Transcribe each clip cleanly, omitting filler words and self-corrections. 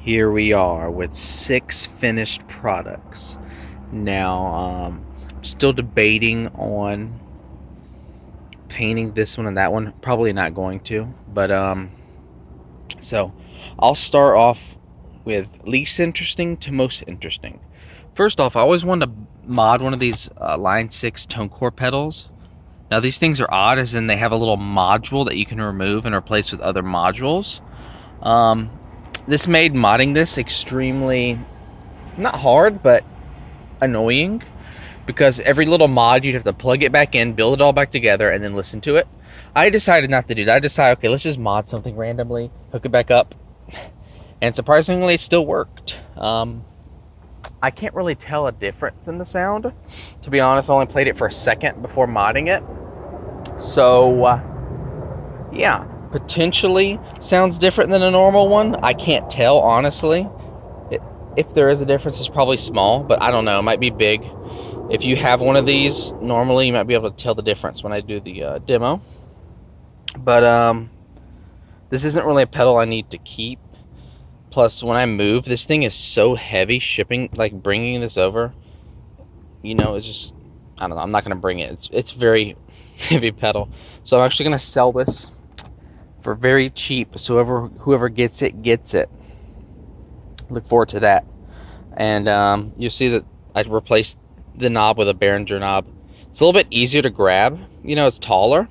Here we are with 6 finished products. Now, I'm still debating on painting this one and that one. Probably not going to, but so I'll start off with least interesting to most interesting. First off, I always wanted to mod one of these Line 6 tone core pedals. Now these things are odd, as in they have a little module that you can remove and replace with other modules. This made modding this extremely, not hard, but annoying, because every little mod you'd have to plug it back in, build it all back together, and then listen to it. I decided not to do that. I decided, okay, let's just mod something randomly, hook it back up, and surprisingly it still worked. I can't really tell a difference in the sound. To be honest, I only played it for a second before modding it. So, yeah, potentially sounds different than a normal one. I can't tell, honestly. If there is a difference, it's probably small, but I don't know. It might be big. If you have one of these, normally you might be able to tell the difference when I do the demo. But this isn't really a pedal I need to keep. Plus, when I move, this thing is so heavy shipping, like bringing this over, you know, it's just, I don't know, I'm not going to bring it. It's very heavy pedal. So I'm actually going to sell this for very cheap. So whoever gets it, gets it. Look forward to that. And you'll see that I replaced the knob with a Behringer knob. It's a little bit easier to grab. You know, it's taller,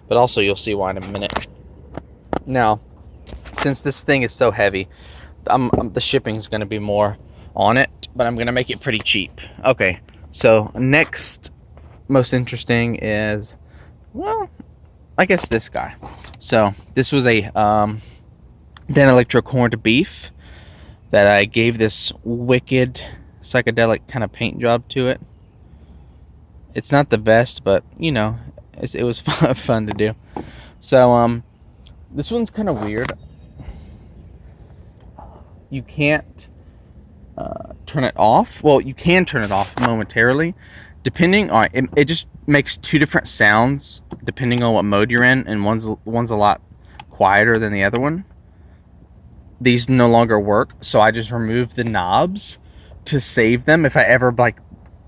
but also you'll see why in a minute. Now, since this thing is so heavy, the shipping is going to be more on it, but I'm going to make it pretty cheap. Okay, so next most interesting is, well, I guess this guy. So this was a Danelectro corned beef that I gave this wicked psychedelic kind of paint job to it. It's not the best, but you know, it was fun to do. So this one's kind of weird. You can't turn it off. Well, you can turn it off momentarily, depending on it just makes 2 different sounds depending on what mode you're in, and one's a lot quieter than the other one. These no longer work, so I just removed the knobs to save them. If I ever, like,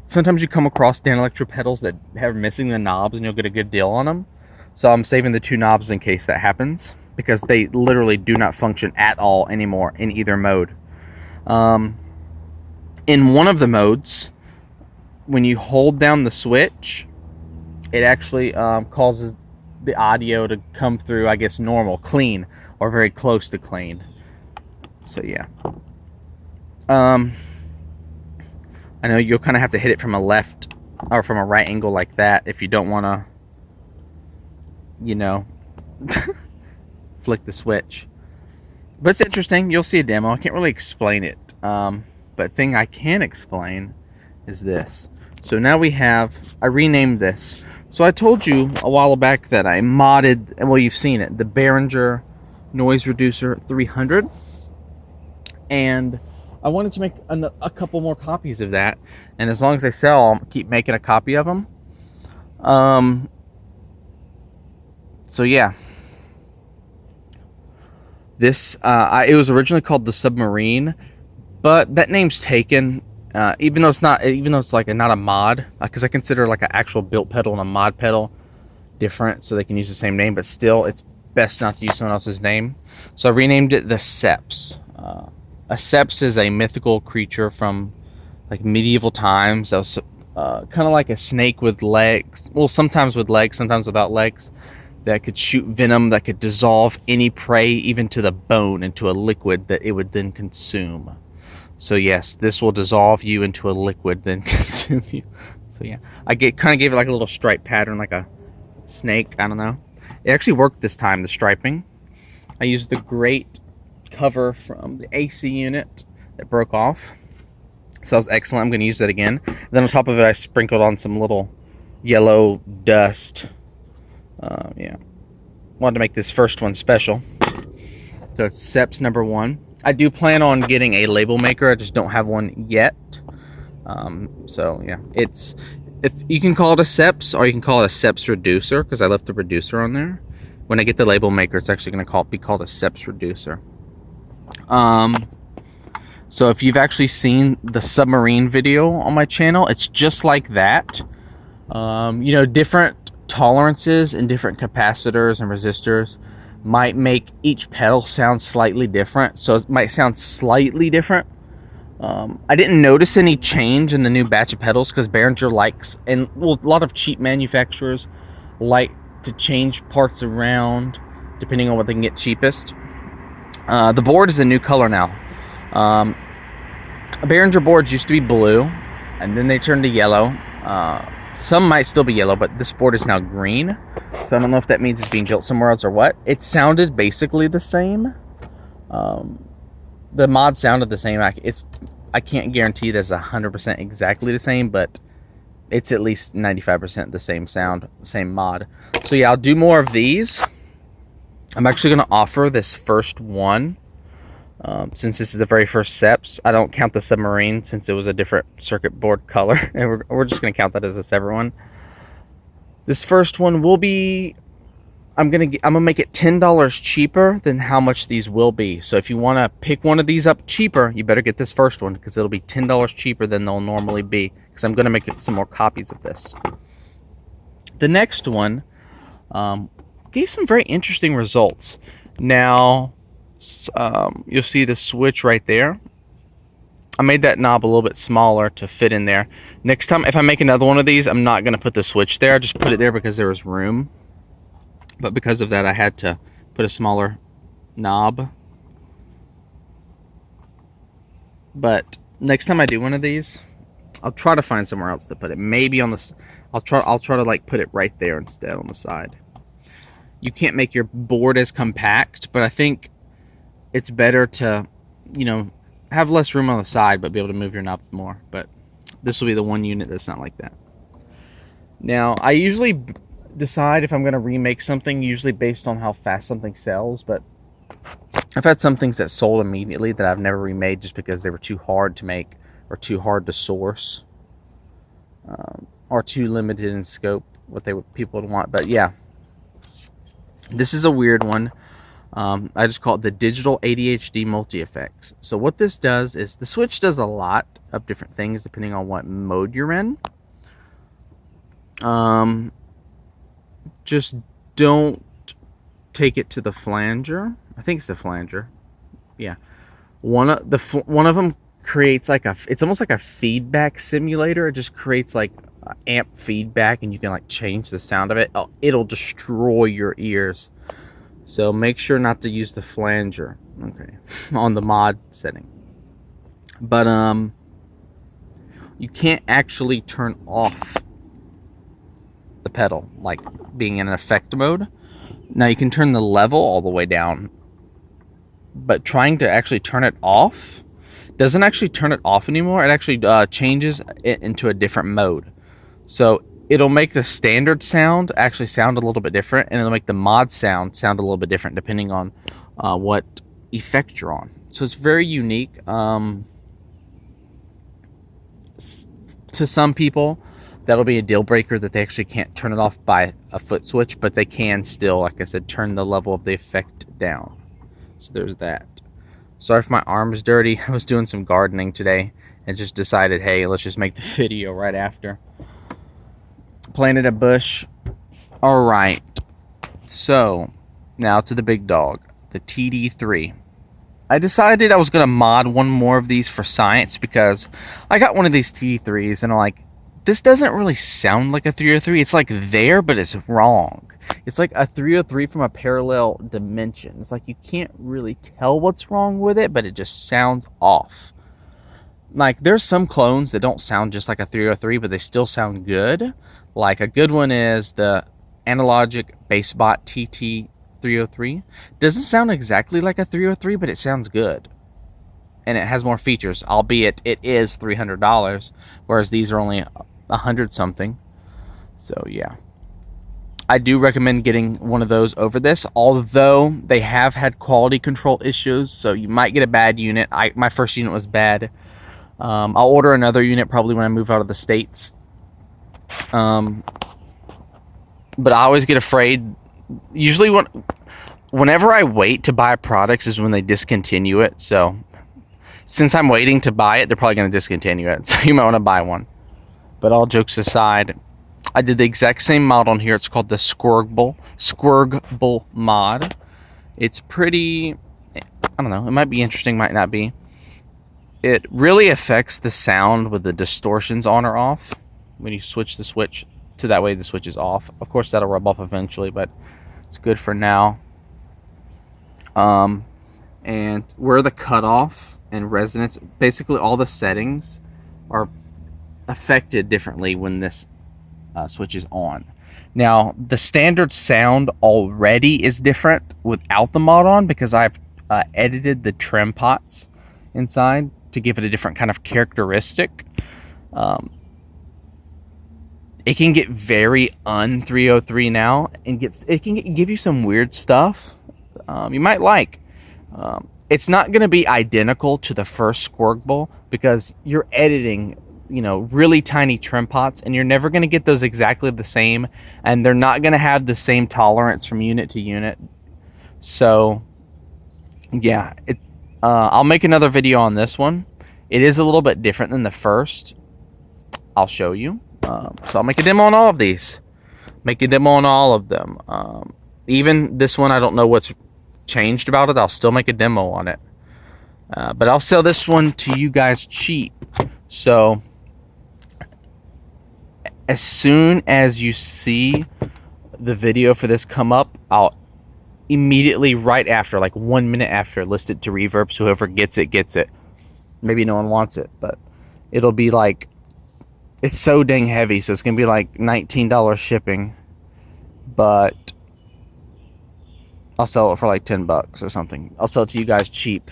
sometimes you come across Danelectro pedals that have missing the knobs and you'll get a good deal on them. So I'm saving the 2 knobs in case that happens, because they literally do not function at all anymore in either mode. In one of the modes, when you hold down the switch, it actually causes the audio to come through, I guess, normal, clean, or very close to clean. So yeah. I know you'll kind of have to hit it from a left or from a right angle like that if you don't want to, you know, flick the switch. But it's interesting. You'll see a demo. I can't really explain it. But thing I can explain is this. So now I renamed this. So I told you a while back that I modded, well, you've seen it, the Behringer Noise Reducer 300. And I wanted to make a couple more copies of that. And as long as they sell, I'll keep making a copy of them. So yeah. This, it was originally called the Submarine, but that name's taken. Even though it's like not a mod, because I consider like an actual built pedal and a mod pedal different, so they can use the same name, but still, it's best not to use someone else's name. So I renamed it the Seps. A Seps is a mythical creature from like medieval times. That was kind of like a snake with legs. Well, sometimes with legs, sometimes without legs. That could shoot venom that could dissolve any prey, even to the bone, into a liquid that it would then consume. So yes, this will dissolve you into a liquid, then consume you. So yeah, I kind of gave it like a little stripe pattern, like a snake. I don't know. It actually worked this time, the striping. I used the grate cover from the AC unit that broke off. So that was excellent. I'm going to use that again. Then on top of it, I sprinkled on some little yellow dust. Yeah, wanted to make this first one special. So it's Seps number 1. I do plan on getting a label maker. I just don't have one yet. So yeah, if you can call it a Seps, or you can call it a Seps reducer, because I left the reducer on there. When I get the label maker, it's actually going to be called a Seps reducer. So if you've actually seen the submarine video on my channel, it's just like that. You know, different tolerances and different capacitors and resistors might make each pedal sound slightly different. So it might sound slightly different. I didn't notice any change in the new batch of pedals because Behringer likes, and well, a lot of cheap manufacturers like to change parts around depending on what they can get cheapest. The board is a new color now. Behringer boards used to be blue, and then they turned to yellow. Some might still be yellow, but this board is now green. So I don't know if that means it's being built somewhere else or what. It sounded basically the same. The mod sounded the same. I can't guarantee that's 100% exactly the same, but it's at least 95% the same sound, same mod. So yeah, I'll do more of these. I'm actually going to offer this first one. Since this is the very first steps, I don't count the submarine since it was a different circuit board color. And we're just going to count that as a separate one. This first one will be... I'm gonna make it $10 cheaper than how much these will be. So if you want to pick one of these up cheaper, you better get this first one because it'll be $10 cheaper than they'll normally be. Because I'm gonna make some more copies of this. The next one gave some very interesting results. Now you'll see the switch right there. I made that knob a little bit smaller to fit in there. Next time, if I make another one of these, I'm not gonna put the switch there. I just put it there because there was room. But because of that, I had to put a smaller knob. But next time I do one of these, I'll try to find somewhere else to put it. Maybe on the... I'll try to like put it right there instead on the side. You can't make your board as compact, but I think it's better to, you know, have less room on the side, but be able to move your knob more. But this will be the one unit that's not like that. Now, I usually decide if I'm going to remake something usually based on how fast something sells, but I've had some things that sold immediately that I've never remade just because they were too hard to make or too hard to source, or too limited in scope what people would want. But yeah, this is a weird one. I just call it the digital ADHD multi-effects. So what this does is the switch does a lot of different things depending on what mode you're in. Just don't take it to the flanger. I think it's the flanger. Yeah. One of them creates like it's almost like a feedback simulator. It just creates like amp feedback, and you can like change the sound of it. Oh, it'll destroy your ears. So make sure not to use the flanger, okay, on the mod setting. But you can't actually turn off the pedal, like being in an effect mode. Now you can turn the level all the way down, but trying to actually turn it off doesn't actually turn it off anymore. It actually changes it into a different mode. So it'll make the standard sound actually sound a little bit different, and it'll make the mod sound a little bit different depending on what effect you're on. So it's very unique. To some people, that'll be a deal breaker that they actually can't turn it off by a foot switch, but they can still, like I said, turn the level of the effect down. So there's that. Sorry if my arm is dirty. I was doing some gardening today and just decided, hey, let's just make the video right after. Planted a bush. All right. So now to the big dog, the TD3. I decided I was going to mod one more of these for science because I got one of these TD3s and I'm like, this doesn't really sound like a 303. It's like there, but it's wrong. It's like a 303 from a parallel dimension. It's like you can't really tell what's wrong with it, but it just sounds off. Like there's some clones that don't sound just like a 303, but they still sound good. Like a good one is the Analogic Basebot TT303. Doesn't sound exactly like a 303, but it sounds good. And it has more features, albeit it is $300, whereas these are only 100 something. So yeah, I do recommend getting one of those over this, although they have had quality control issues, so you might get a bad unit. My first unit was bad. I'll order another unit probably when I move out of the States. But I always get afraid. Usually whenever I wait to buy products is when they discontinue it, so Since I'm waiting to buy it, they're probably going to discontinue it. So you might want to buy one. But all jokes aside, I did the exact same mod on here. It's called the Squirgable mod. It's pretty, I don't know, it might be interesting, might not be. It really affects the sound with the distortions on or off when you switch the switch to that way the switch is off. Of course, that'll rub off eventually, but it's good for now. And where the cutoff and resonance, basically all the settings are affected differently when this switch is on. Now, the standard sound already is different without the mod on because I've edited the trim pots inside to give it a different kind of characteristic. It can get very un-303 now, and it can give you some weird stuff you might like. It's not going to be identical to the first Squirgable because you're editing, really tiny trim pots, and you're never going to get those exactly the same, and they're not going to have the same tolerance from unit to unit. So, yeah, I'll make another video on this one. It is a little bit different than the first. I'll show you. So I'll make a demo on all of these. Make a demo on all of them. Even this one, I don't know what's changed about it. I'll still make a demo on it. But I'll sell this one to you guys cheap. So as soon as you see the video for this come up, I'll immediately, right after, like 1 minute after, list it to Reverb, so whoever gets it gets it. Maybe no one wants it, but it'll be like, it's so dang heavy, so it's gonna be like $19 shipping, but I'll sell it for like $10 or something. I'll sell it to you guys cheap,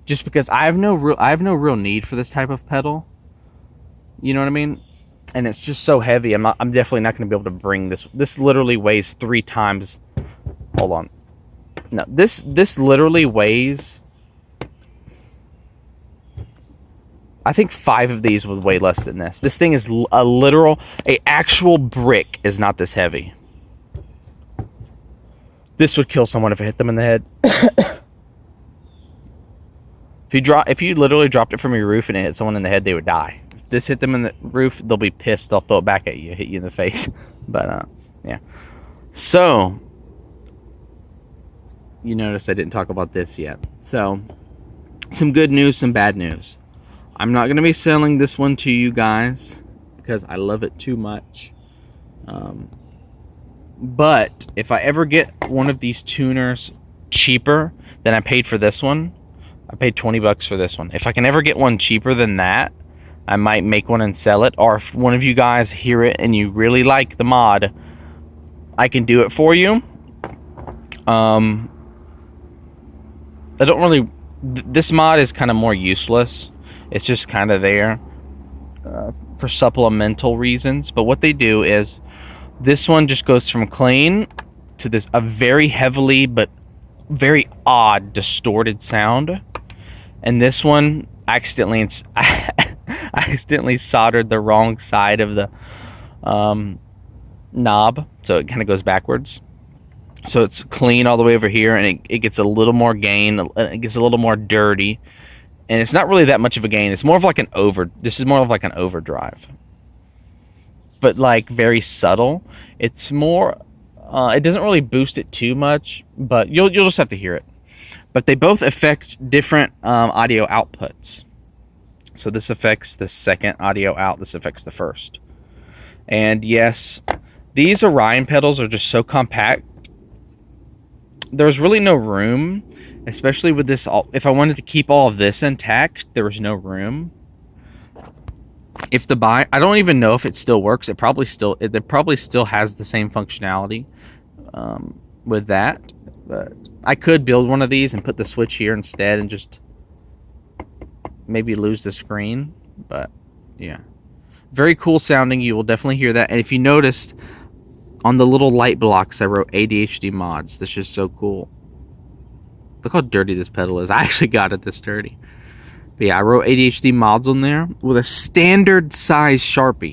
just because I have no real need for this type of pedal. You know what I mean? And it's just so heavy. I'm definitely not gonna be able to bring this. This literally weighs 3 times. Hold on. No, this literally weighs, I think 5 of these would weigh less than this. This thing is a actual brick is not this heavy. This would kill someone if it hit them in the head. If you literally dropped it from your roof and it hit someone in the head, they would die. If this hit them in the roof, they'll be pissed. They'll throw it back at you, hit you in the face. But yeah. So you notice I didn't talk about this yet. So some good news, some bad news. I'm not going to be selling this one to you guys because I love it too much. But if I ever get one of these tuners cheaper than I paid for this one, I paid $20 for this one. If I can ever get one cheaper than that, I might make one and sell it. Or if one of you guys hear it and you really like the mod, I can do it for you. I don't really... This mod is kind of more useless. It's just kind of there for supplemental reasons. But what they do is, this one just goes from clean to a very heavily but very odd distorted sound. And this one, I accidentally soldered the wrong side of the knob, so it kind of goes backwards. So it's clean all the way over here, and it gets a little more gain. It gets a little more dirty. And it's not really that much of a gain. It's more of like this is more of like an overdrive. But like very subtle. It's more, it doesn't really boost it too much, but you'll just have to hear it. But they both affect different audio outputs. So this affects the second audio out, this affects the first. And yes, these Orion pedals are just so compact. There's really no room. Especially with this, if I wanted to keep all of this intact, there was no room. I don't even know if it still works. It probably still has the same functionality with that. But I could build one of these and put the switch here instead, and just maybe lose the screen. But yeah, very cool sounding. You will definitely hear that. And if you noticed on the little light blocks, I wrote ADHD mods. This is so cool. Look how dirty this pedal is. I actually got it this dirty. But yeah, I wrote ADHD mods on there with a standard size Sharpie.